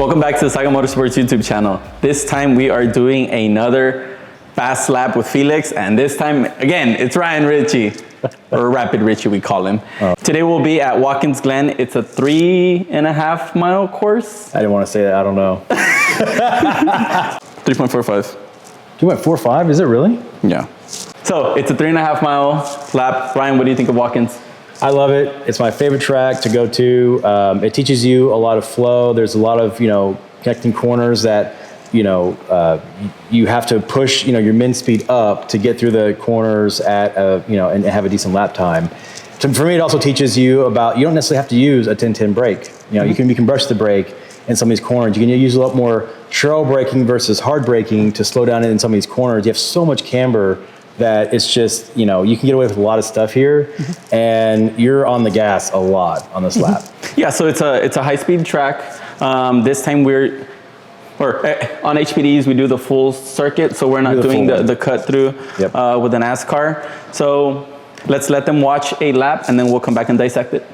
Welcome back to the Saga Motorsports YouTube channel. This time we are doing another fast lap with Felix, and this time, again, it's Ryan Ritchie, or Rapid Ritchie we call him. Oh. Today we'll be at Watkins Glen. It's a 3.5 mile course. I didn't want to say that, I don't know. 3.45. 2.45, is it really? Yeah. So it's a 3.5 mile lap. Ryan, what do you think of Watkins? I love it. It's my favorite track to go to. It teaches you a lot of flow. There's a lot of, connecting corners that, you have to push, your min speed up to get through the corners at, and have a decent lap time. So for me, it also teaches you about, you don't necessarily have to use a 10-10 brake. You can brush the brake in some of these corners. You can use a lot more trail braking versus hard braking to slow down in some of these corners. You have so much camber that it's just, you can get away with a lot of stuff here, and you're on the gas a lot on this lap. Yeah, so it's a high-speed track. This time on HPDs, we do the full circuit, so we're not doing the cut through with the NASCAR. So let's let them watch a lap, and then we'll come back and dissect it.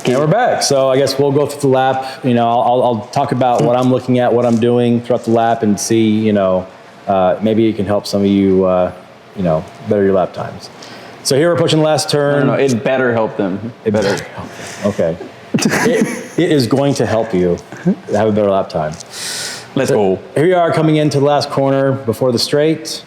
And we're back. So I guess we'll go through the lap. I'll talk about what I'm looking at, what I'm doing throughout the lap, and see, maybe it can help some of you, better your lap times. So here we're pushing the last turn. No, it better help them. It better help them. Okay. it is going to help you have a better lap time. Let's go. Here we are coming into the last corner before the straight.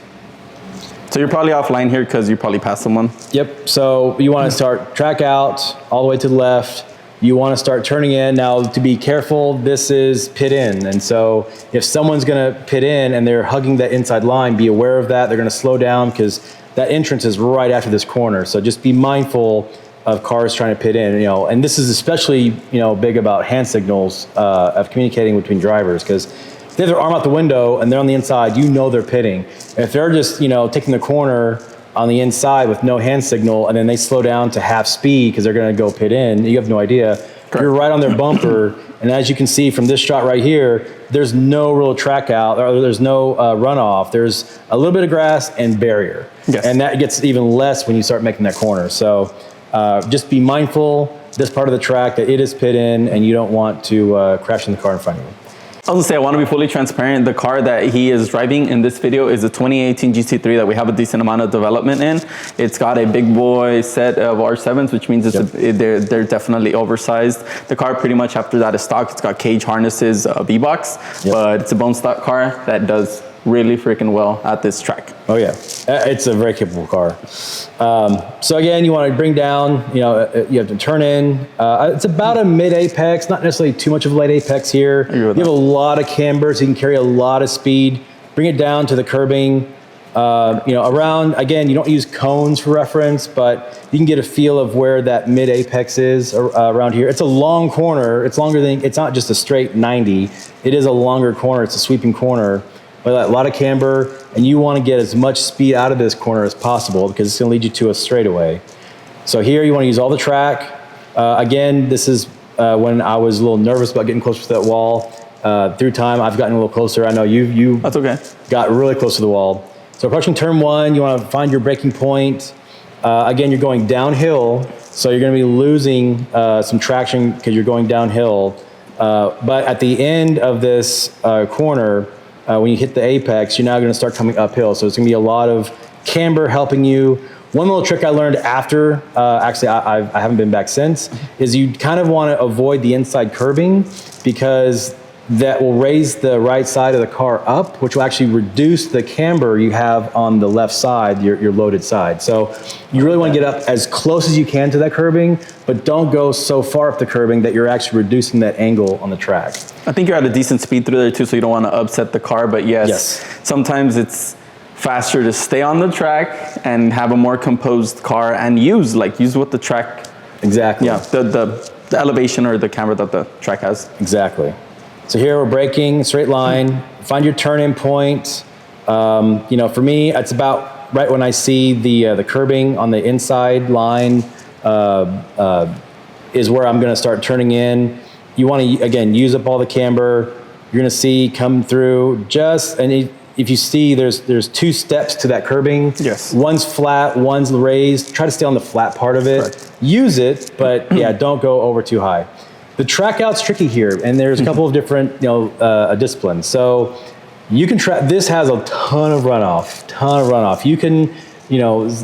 So you're probably offline here because you probably passed someone. Yep. So you want to start track out all the way to the left. You want to start turning in. Now, to be careful, this is pit in. And so if someone's going to pit in and they're hugging that inside line, be aware of that. They're going to slow down because that entrance is right after this corner. So just be mindful of cars trying to pit in. And this is especially big about hand signals of communicating between drivers, because if they have their arm out the window and they're on the inside, they're pitting. If they're just taking the corner on the inside with no hand signal, and then they slow down to half speed because they're going to go pit in, you have no idea. Correct. You're right on their bumper, and as you can see from this shot right here, there's no real track out, or there's no runoff. There's a little bit of grass and barrier. Yes. And that gets even less when you start making that corner. So just be mindful this part of the track that it is pit in, and you don't want to crash in the car in front of you. I was gonna say, I want to be fully transparent. The car that he is driving in this video is a 2018 GT3 that we have a decent amount of development in. It's got a big boy set of R7s, which means they're definitely oversized. The car pretty much after that is stock. It's got cage harnesses, V-box, but it's a bone stock car that does really freaking well at this track. Oh yeah, it's a very capable car. So again, you want to bring down, you have to turn in. It's about a mid apex, not necessarily too much of a late apex here. You have a lot of camber, so you can carry a lot of speed. Bring it down to the curbing. Around, again, you don't use cones for reference, but you can get a feel of where that mid apex is around here. It's a long corner. It's longer than, it's not just a straight 90. It is a longer corner. It's a sweeping corner. But a lot of camber, and you want to get as much speed out of this corner as possible because it's going to lead you to a straightaway. So here you want to use all the track. Again, this is when I was a little nervous about getting closer to that wall. Through time, I've gotten a little closer. I know you That's okay. Got really close to the wall. So approaching turn one, you want to find your braking point. Again, you're going downhill, so you're going to be losing some traction because you're going downhill. But at the end of this corner, when you hit the apex, you're now going to start coming uphill. So it's going to be a lot of camber helping you. One little trick I learned after, actually I haven't been back since, is you kind of want to avoid the inside curbing because that will raise the right side of the car up, which will actually reduce the camber you have on the left side, your loaded side. So you really want to get up as close as you can to that curbing, but don't go so far up the curbing that you're actually reducing that angle on the track. I think you're at a decent speed through there too, so you don't want to upset the car, but yes, sometimes it's faster to stay on the track and have a more composed car and use what the track, the elevation or the camber that the track has. Exactly. So here we're braking, straight line, find your turn-in point. For me, it's about right when I see the curbing on the inside line is where I'm gonna start turning in. You wanna, again, use up all the camber. You're gonna see come through if you see there's two steps to that curbing. Yes. One's flat, one's raised. Try to stay on the flat part of it. Correct. Use it, but yeah, don't go over too high. The track out's tricky here, and there's a couple of different disciplines. So you can track, this has a ton of runoff. You can,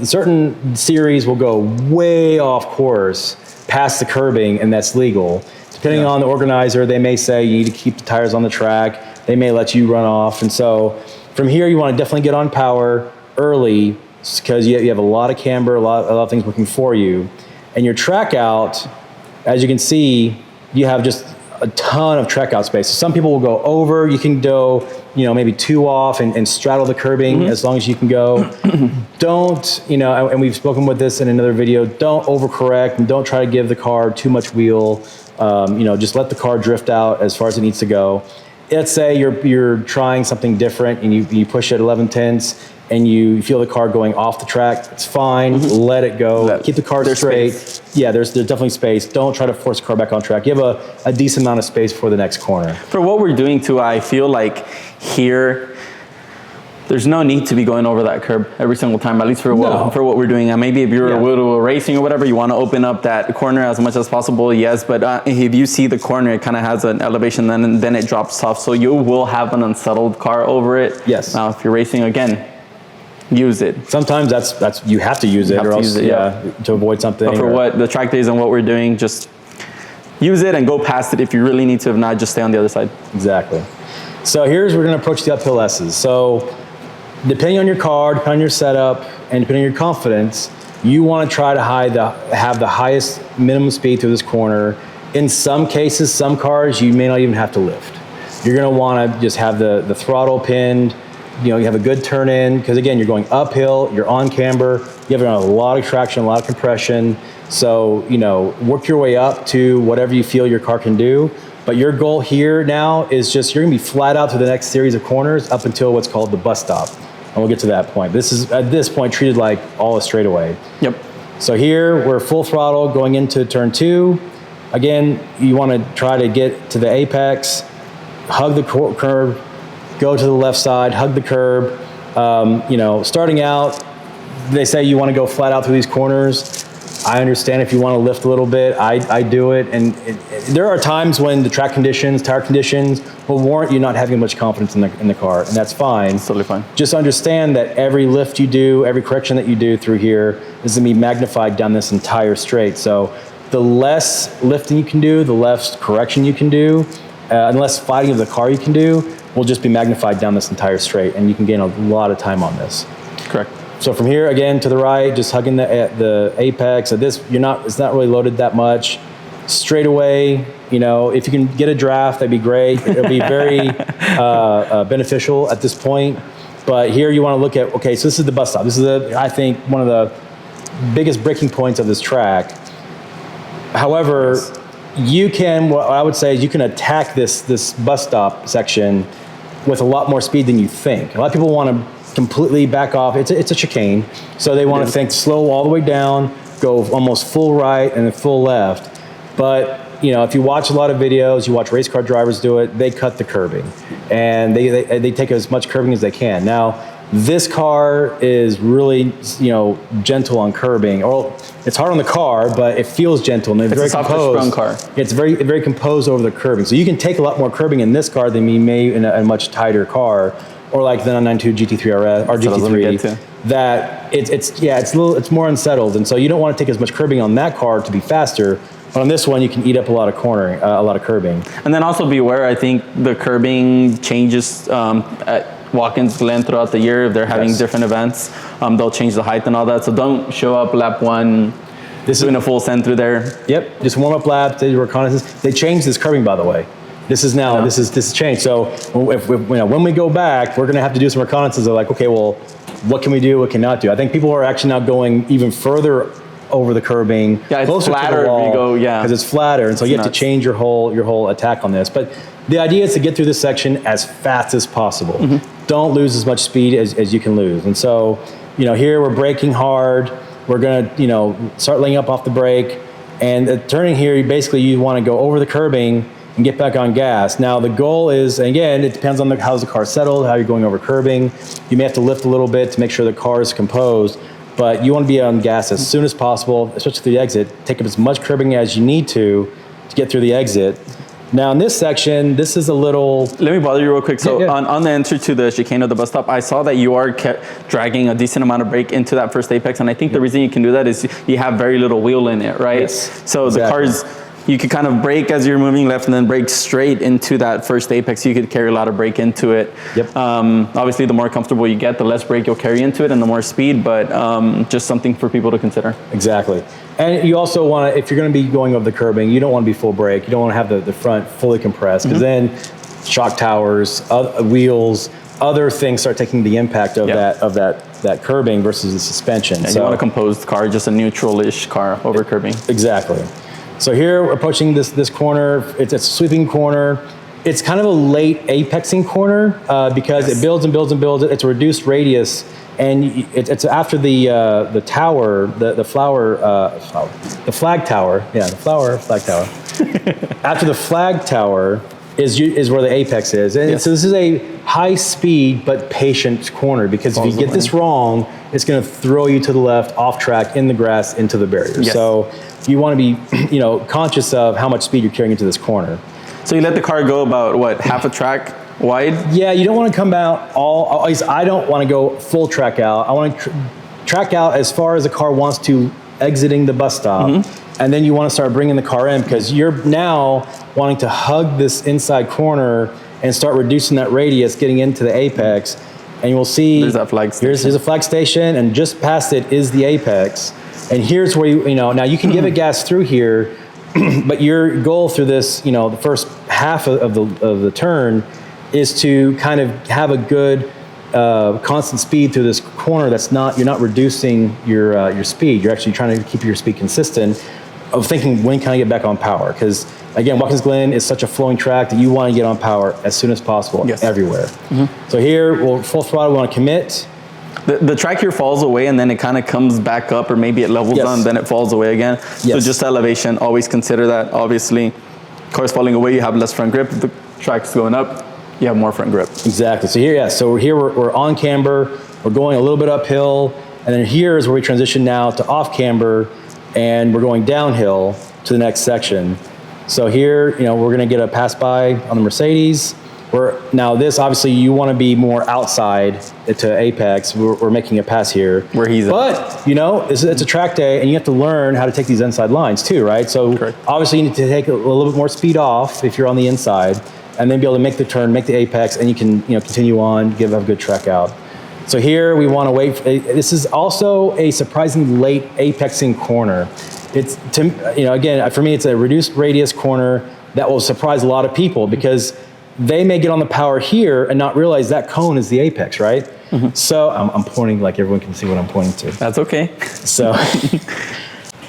certain series will go way off course past the curbing, and that's legal. Depending on the organizer, they may say you need to keep the tires on the track. They may let you run off. And so from here, you want to definitely get on power early because you have a lot of camber, a lot of things working for you. And your track out, as you can see, you have just a ton of track out space. So some people will go over, you can go, maybe two off and straddle the curbing as long as you can go. Don't, and we've spoken with this in another video, don't overcorrect and don't try to give the car too much wheel. Just let the car drift out as far as it needs to go. Let's say you're trying something different and you push it 11/10 and you feel the car going off the track. It's fine. Let it go. Keep the car straight. Space. Yeah, there's definitely space. Don't try to force the car back on track. You have a decent amount of space for the next corner. For what we're doing too, I feel like here, there's no need to be going over that curb every single time, at least for what we're doing. And maybe if you're a little racing or whatever, you want to open up that corner as much as possible, yes. But if you see the corner, it kind of has an elevation, then it drops off. So you will have an unsettled car over it. Yes. Now, if you're racing, again, use it. Sometimes that's you have to use it, or else to avoid something. But for what the track days and what we're doing, just use it and go past it if you really need to. If not, just stay on the other side. Exactly. So we're going to approach the uphill S's. So depending on your car, depending on your setup, and depending on your confidence, you want to try to have the highest minimum speed through this corner. In some cases, some cars, you may not even have to lift. You're going to want to just have the throttle pinned. You have a good turn in, because again, you're going uphill, you're on camber, you have a lot of traction, a lot of compression. So, work your way up to whatever you feel your car can do. But your goal here now is just, you're gonna be flat out to the next series of corners up until what's called the bus stop. And we'll get to that point. This is, at this point, treated like all a straightaway. Yep. So here, we're full throttle going into turn 2. Again, you wanna try to get to the apex, hug the curb, go to the left side, hug the curb. Starting out, they say you want to go flat out through these corners. I understand if you want to lift a little bit, I do it. And there are times when the track conditions, tire conditions will warrant you not having much confidence in the car, and that's fine. It's totally fine. Just understand that every lift you do, every correction that you do through here is going to be magnified down this entire straight. So the less lifting you can do, the less correction you can do, and less fighting of the car you can do, will just be magnified down this entire straight, and you can gain a lot of time on this. Correct. So from here, again, to the right, just hugging the apex. So this, it's not really loaded that much. Straight away, if you can get a draft, that'd be great. It'll be very beneficial at this point. But here you want to look at, okay, so this is the bus stop. This is, I think, one of the biggest breaking points of this track. However, what I would say is you can attack this bus stop section with a lot more speed than you think. A lot of people want to completely back off. It's a chicane, so they want to think slow all the way down, go almost full right and then full left. But if you watch a lot of videos, you watch race car drivers do it, they cut the curbing, and they take as much curbing as they can. Now, this car is really gentle on curbing. Well, it's hard on the car, but it feels gentle and it's very composed. Sprung car. It's very composed over the curbing. So you can take a lot more curbing in this car than you may in a much tighter car. Or like the 992 GT3 RS or GT3, that it's more unsettled, and so you don't want to take as much curbing on that car to be faster. But on this one, you can eat up a lot of curbing. And then also be aware, I think the curbing changes at Watkins Glen throughout the year. If they're having different events, they'll change the height and all that. So don't show up lap one doing a full send through there. Yep, just warm up lap, do reconnaissance. They changed this curbing, by the way. This is now, this is changed. So when we go back, we're going to have to do some reconnaissances. They're like, okay, well, what can we do? What cannot do? I think people are actually now going even further over the curbing, closer flatter to the wall, because it's flatter, and so you have to change your whole attack on this. But the idea is to get through this section as fast as possible. Mm-hmm. Don't lose as much speed as you can lose. And so, here we're braking hard. We're going to, start laying up off the brake, and turning here, basically you want to go over the curbing and get back on gas. Now the goal is, again, it depends on how's the car settled, how you're going over curbing. You may have to lift a little bit to make sure the car is composed, but you want to be on gas as soon as possible, especially through the exit. Take up as much curbing as you need to get through the exit. Now in this section, this is a little... Let me bother you real quick. So on the entry to the chicane of the bus stop, I saw that you are dragging a decent amount of brake into that first apex, and I think the reason you can do that is you have very little wheel in it, right? Yes, so the car's... You could kind of brake as you're moving left and then brake straight into that first apex. You could carry a lot of brake into it. Yep. Obviously, the more comfortable you get, the less brake you'll carry into it and the more speed, but just something for people to consider. Exactly. And you also want to, if you're going to be going over the curbing, you don't want to be full brake. You don't want to have the front fully compressed, because then shock towers, wheels, other things start taking the impact of that curbing versus the suspension. Yeah, so you want a composed car, just a neutral-ish car over curbing. Exactly. So here we're approaching this corner. It's a sweeping corner. It's kind of a late apexing corner because it builds and builds and builds. It's a reduced radius, and it's after the tower, the flag tower. Yeah, the flag tower. After the flag tower is where the apex is, and so this is a high speed but patient corner, because if you get this wrong, it's going to throw you to the left, off track, in the grass, into the barrier. Yes. So you want to be, conscious of how much speed you're carrying into this corner. So you let the car go about, what, half a track wide? Yeah, you don't want to come out at least I don't want to go full track out. I want to track out as far as the car wants to exiting the bus stop. And then you want to start bringing the car in, because you're now wanting to hug this inside corner and start reducing that radius, getting into the apex. And you will see there's that flag station. Here's a flag station, and just past it is the apex. And here's where now you can give it gas through here, but your goal through this, the first half of the turn is to kind of have a good constant speed through this corner. You're not reducing your speed. You're actually trying to keep your speed consistent, of thinking, when can I get back on power? Because again, Watkins Glen is such a flowing track that you want to get on power as soon as possible, everywhere. So here, full throttle, we want to commit. The track here falls away, and then it kind of comes back up, or maybe it levels on, then it falls away again. So just elevation, always consider that. Obviously, car's falling away, you have less front grip. If the track's going up, you have more front grip. Exactly. So here we're on camber, we're going a little bit uphill, and then here is where we transition now to off camber. and we're going downhill to the next section. So here, we're gonna get a pass by on the Mercedes. Now this, obviously, you wanna be more outside to apex. We're making a pass here. Where he's at. But, it's a track day, and you have to learn how to take these inside lines too, right? So Correct. obviously you need to take a little bit more speed off if you're on the inside, and then be able to make the turn, make the apex, and you can continue on, give a good track out. So here we want to wait. This is also a surprisingly late apexing corner. It's again, for me, it's a reduced radius corner that will surprise a lot of people because they may get on the power here and not realize that cone is the apex, right? So I'm pointing like everyone can see what I'm pointing to. That's okay. So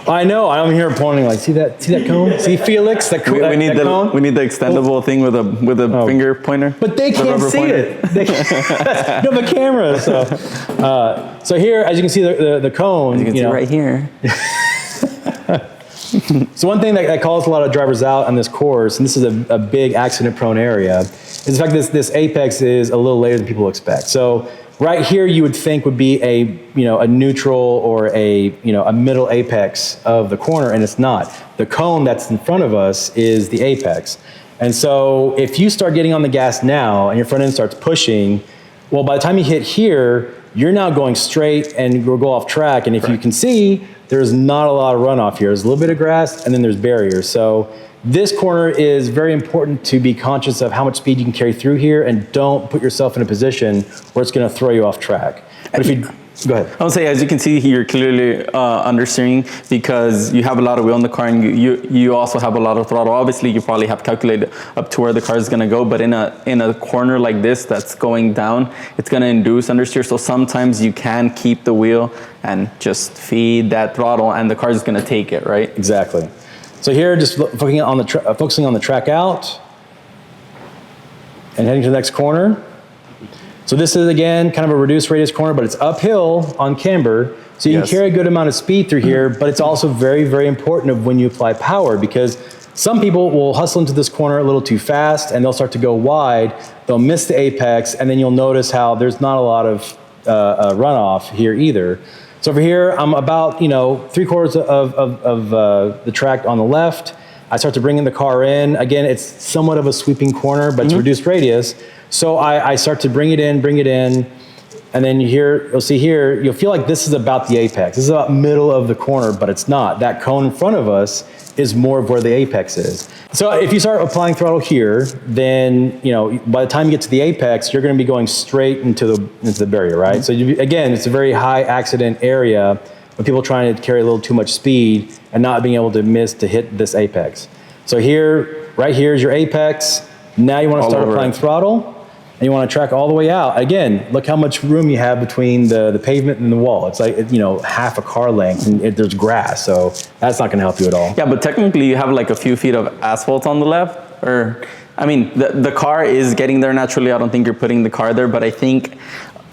I know, I'm here pointing like, see that cone? See Felix, that cone? We need the extendable thing with a finger pointer. But they can't see it. They don't have a camera. So here, as you can see the cone. As you can see right here. So one thing that calls a lot of drivers out on this course, and this is a big accident-prone area, is the fact that this apex is a little later than people expect. So right here, you would think would be a neutral or a middle apex of the corner, and it's not. The cone that's in front of us is the apex. And so if you start getting on the gas now and your front end starts pushing, well, by the time you hit here, you're now going straight and you'll go off track. And if you can see, there's not a lot of runoff here. There's a little bit of grass and then there's barriers. So this corner is very important to be conscious of how much speed you can carry through here and don't put yourself in a position where it's gonna throw you off track. But if you, go ahead. I would say, as you can see here, clearly understeering because you have a lot of wheel in the car and you also have a lot of throttle. Obviously, you probably have calculated up to where the car is going to go, but in a corner like this that's going down, it's going to induce understeer. So sometimes you can keep the wheel and just feed that throttle, and the car is going to take it, right? Exactly. So here, just focusing on the track out and heading to the next corner. So this is, again, kind of a reduced radius corner, but it's uphill on camber. So you can carry a good amount of speed through here, but it's also very, very important of when you apply power because some people will hustle into this corner a little too fast and they'll start to go wide. They'll miss the apex, and then you'll notice how there's not a lot of runoff here either. So over here, I'm about 3/4 of the track on the left. I start to bring in the car in. Again, it's somewhat of a sweeping corner, but it's reduced radius. So I start to bring it in, and then you'll see here, you'll feel like this is about the apex. This is about middle of the corner, but it's not. That cone in front of us is more of where the apex is. So if you start applying throttle here, then by the time you get to the apex, you're going to be going straight into the barrier, right? So again, it's a very high accident area when people are trying to carry a little too much speed and not being able to hit this apex. So here, right here is your apex. Now you want to start applying throttle. And you want to track all the way out. Again, look how much room you have between the pavement and the wall. It's like, half a car length, and there's grass, so that's not going to help you at all. Yeah, but technically you have like a few feet of asphalt on the left, the car is getting there naturally. I don't think you're putting the car there, but I think...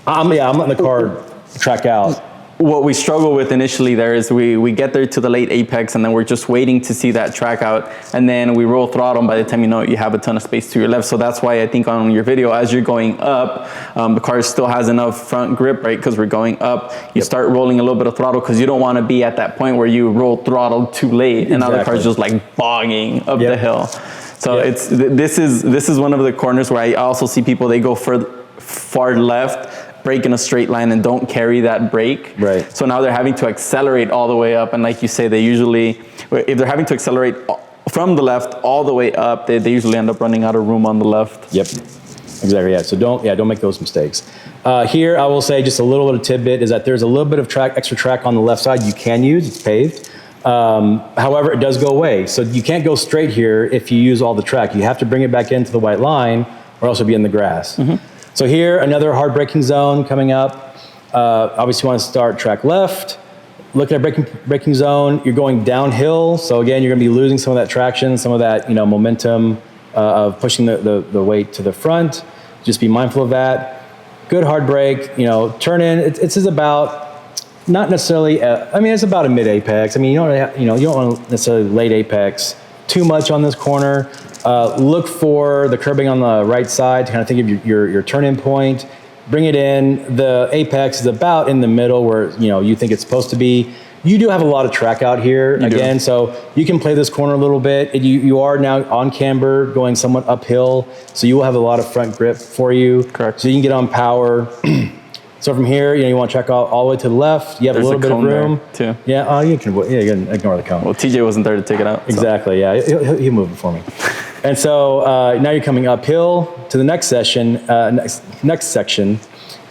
I'm letting the car track out. What we struggle with initially there is we get there to the late apex, and then we're just waiting to see that track out, and then we roll throttle, and by the time you know it, you have a ton of space to your left. So that's why I think on your video, as you're going up, the car still has enough front grip, right? Because we're going up, you start rolling a little bit of throttle because you don't want to be at that point where you roll throttle too late, and now the car's just like bogging up the hill. So this is one of the corners where I also see people, they go far left, brake in a straight line and don't carry that brake. Right. So now they're having to accelerate all the way up. And like you say, they usually, if they're having to accelerate from the left all the way up, they usually end up running out of room on the left. Yep, exactly, yeah. So don't make those mistakes. Here, I will say just a little bit of tidbit is that there's a little bit of extra track on the left side you can use, it's paved. However, it does go away. So you can't go straight here if you use all the track. You have to bring it back into the white line or else you'll be in the grass. So here, another hard braking zone coming up. Obviously you want to start track left. Look at braking zone, you're going downhill. So again, you're gonna be losing some of that traction, some of that momentum of pushing the weight to the front. Just be mindful of that. Good hard brake, turn in. It's about, not necessarily, it's about a mid apex. You don't want necessarily late apex too much on this corner. Look for the curbing on the right side to kind of think of your turn-in point. Bring it in. The apex is about in the middle where you think it's supposed to be. you do have a lot of track out here again, so you can play this corner a little bit. You are now on camber, going somewhat uphill, so you will have a lot of front grip for you. Correct. So you can get on power. So from here, you want to check out all the way to the left. You have a little bit of room. Too. Yeah, you can ignore the cone. Well, TJ wasn't there to take it out. Exactly, yeah. He'll move it for me. And so now you're coming uphill to the next section.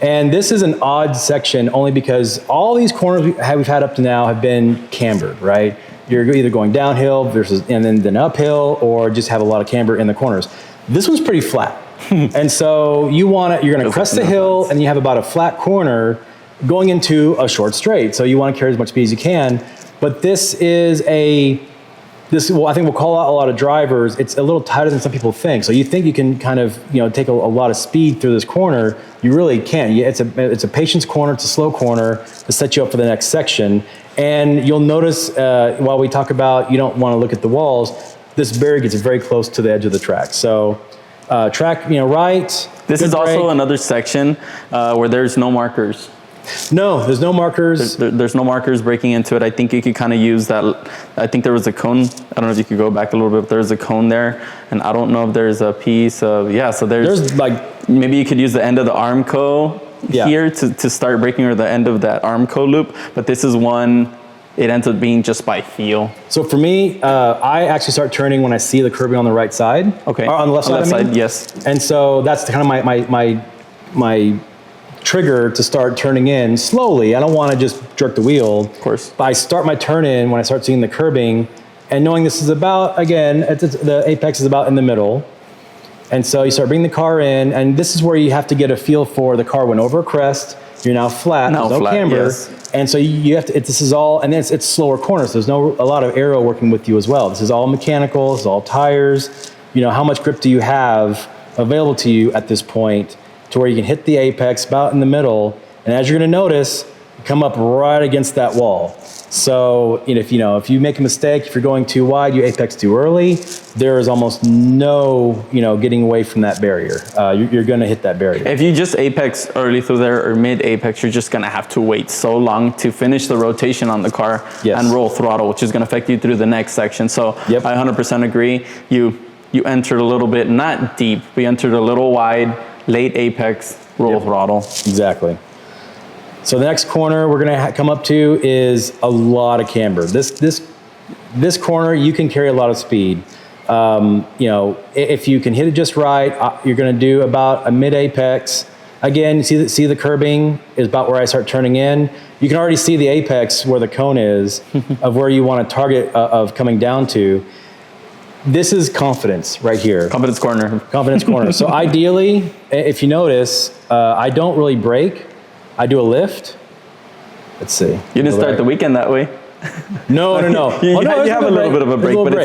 And this is an odd section only because all these corners we've had up to now have been cambered, right? You're either going downhill and then uphill, or just have a lot of camber in the corners. This one's pretty flat. And so you're going to crest the hill, and you have about a flat corner going into a short straight. So you want to carry as much speed as you can. But this is I think we'll call out a lot of drivers. It's a little tighter than some people think. So you think you can kind of, take a lot of speed through this corner. You really can't. It's a patience corner. It's a slow corner to set you up for the next section. And you'll notice while we talk about you don't want to look at the walls, this barrier gets very close to the edge of the track. So track, right. This is also another section where there's no markers. No, there's no markers. There's no markers breaking into it. I think you could kind of use that. I think there was a cone. I don't know if you could go back a little bit, but there's a cone there. And I don't know if there's a piece of, so there's like, maybe you could use the end of the Armco here to start breaking, or the end of that Armco loop. But this is one, it ends up being just by feel. So for me, I actually start turning when I see the curbing on the right side. Okay. Or on the left side, yes. And so that's kind of my trigger to start turning in slowly. I don't want to just jerk the wheel. Of course. But I start my turn in when I start seeing the curbing, and knowing this is about, again, the apex is about in the middle. And so you start bringing the car in, and this is where you have to get a feel for the car went over a crest. You're now flat. There's no camber. Yes. And so you have to, this is all, and then it's slower corners. There's a lot of aero working with you as well. This is all mechanical. This is all tires. How much grip do you have available to you at this point, to where you can hit the apex about in the middle, and as you're going to notice, come up right against that wall. So if you make a mistake, if you're going too wide, you apex too early, there is almost no getting away from that barrier. You're going to hit that barrier. If you just apex early through there or mid apex, you're just going to have to wait so long to finish the rotation on the car and roll throttle, which is going to affect you through the next section. So I 100% agree. You entered a little bit, not deep, but you entered a little wide, late apex, roll throttle. Exactly. So the next corner we're going to come up to is a lot of camber. This corner, you can carry a lot of speed. If you can hit it just right, you're going to do about a mid apex. Again, see the curbing is about where I start turning in. You can already see the apex where the cone is of where you want to target of coming down to. This is confidence right here. Confidence corner. Confidence corner. So ideally, if you notice, I don't really brake. I do a lift. Let's see. You didn't start the weekend that way. No. You have a little bit of a brake, but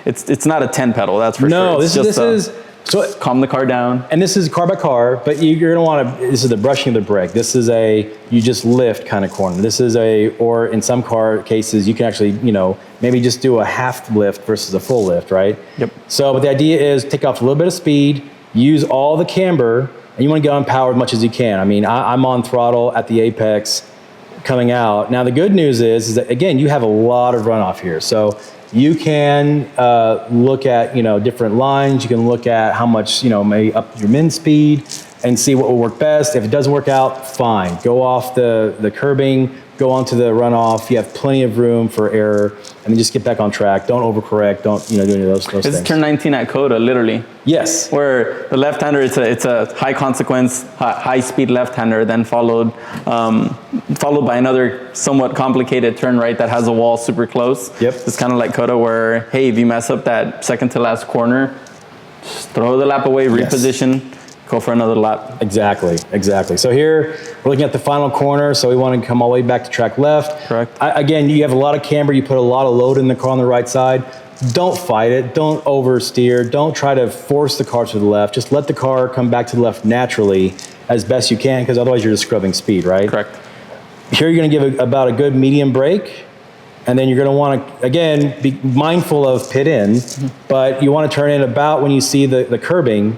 it's not a 10 pedal. That's for sure. No, this is so calm the car down. And this is car by car, but you're gonna want to. This is the brushing of the brake. This is you just lift kind of corner. This is or in some car cases you can actually maybe just do a half lift versus a full lift, right? Yep. So, but the idea is take off a little bit of speed, use all the camber. And you want to get on power as much as you can. I mean, I'm on throttle at the apex coming out. Now, the good news is that, again, you have a lot of runoff here. So you can look at, different lines. You can look at how much, maybe up your min speed and see what will work best. If it doesn't work out, fine. Go off the curbing, go onto the runoff. You have plenty of room for error, and then just get back on track. Don't overcorrect. Don't do any of those things. It's turn 19 at Coda, literally. Yes. Where the left-hander, it's a high consequence, high speed left-hander, then followed by another somewhat complicated turn right that has a wall super close. Yep. It's kind of like Coda, where hey, if you mess up that second to last corner, just throw the lap away, reposition. Go for another lap. Exactly. So here, we're looking at the final corner, so we want to come all the way back to track left. Correct. Again, you have a lot of camber, you put a lot of load in the car on the right side. Don't fight it, don't oversteer, don't try to force the car to the left. Just let the car come back to the left naturally as best you can, because otherwise you're just scrubbing speed, right? Correct. Here you're going to give about a good medium brake, and then you're going to want to, again, be mindful of pit in, but you want to turn in about when you see the curbing.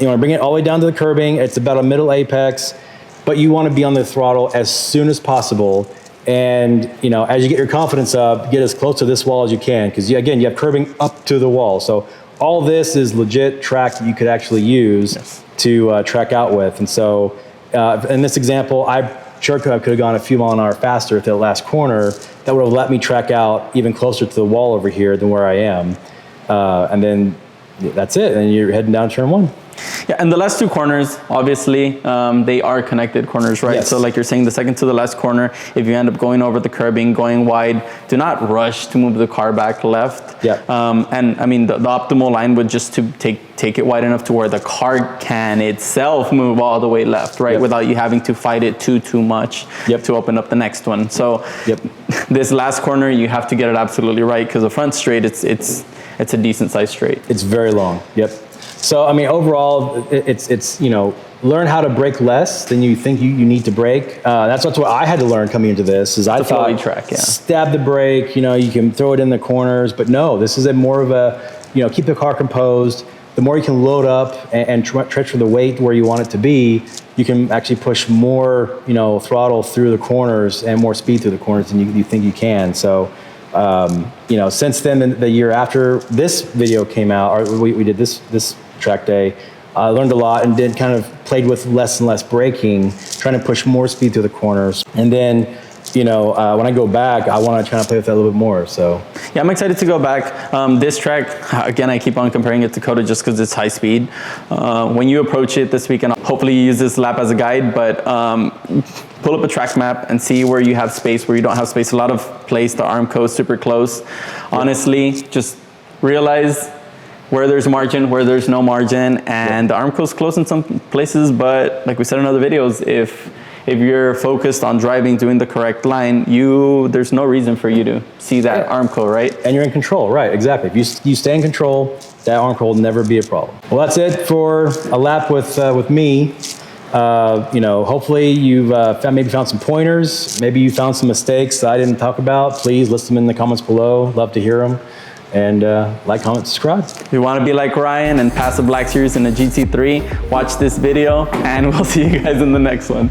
You want to bring it all the way down to the curbing. It's about a middle apex, but you want to be on the throttle as soon as possible. And you know, as you get your confidence up, get as close to this wall as you can, because again, you have curbing up to the wall. So all this is legit track that you could actually use to track out with. And so in this example, I could have gone a few mile an hour faster at the last corner. That would have let me track out even closer to the wall over here than where I am. And then that's it. And you're heading down turn 1. Yeah, and the last 2 corners, obviously, they are connected corners, right? Yes. So like you're saying, the second to the last corner, if you end up going over the curbing, going wide, do not rush to move the car back left. Yeah. And I mean, the optimal line would just to take it wide enough to where the car can itself move all the way left, right? Yep. Without you having to fight it too much to open up the next one. So this last corner, you have to get it absolutely right, because the front straight, it's a decent sized straight. It's very long. Yep. So, I mean, overall, it's you know, learn how to brake less than you think you need to brake. That's what I had to learn coming into this. Is I thought, stab the brake, you know, you can throw it in the corners, but no, this is a more of a, you know, keep the car composed. The more you can load up and transfer the weight where you want it to be, you can actually push more, you know, throttle through the corners and more speed through the corners than you think you can. So, you know, since then, the year after this video came out, or we did this track day, I learned a lot and played with less and less braking, trying to push more speed through the corners. And then, you know, when I go back, I want to try to play with that a little bit more. So yeah, I'm excited to go back. This track, again, I keep on comparing it to Coda just because it's high speed. When you approach it this weekend, hopefully you use this lap as a guide, but pull up a track map and see where you have space, where you don't have space. A lot of place, the Armco is super close. Honestly, just realize where there's margin, where there's no margin, and the Armco's close in some places, but like we said in other videos, if you're focused on driving, doing the correct line, there's no reason for you to see that Armco, right? And you're in control, right? Exactly. If you stay in control, that Armco will never be a problem. Well, that's it for a lap with me. You know, hopefully you've maybe found some pointers. Maybe you found some mistakes that I didn't talk about. Please list them in the comments below. Love to hear them. And like, comment, subscribe. If you want to be like Ryan and pass a Black Series in a GT3, watch this video, and we'll see you guys in the next one.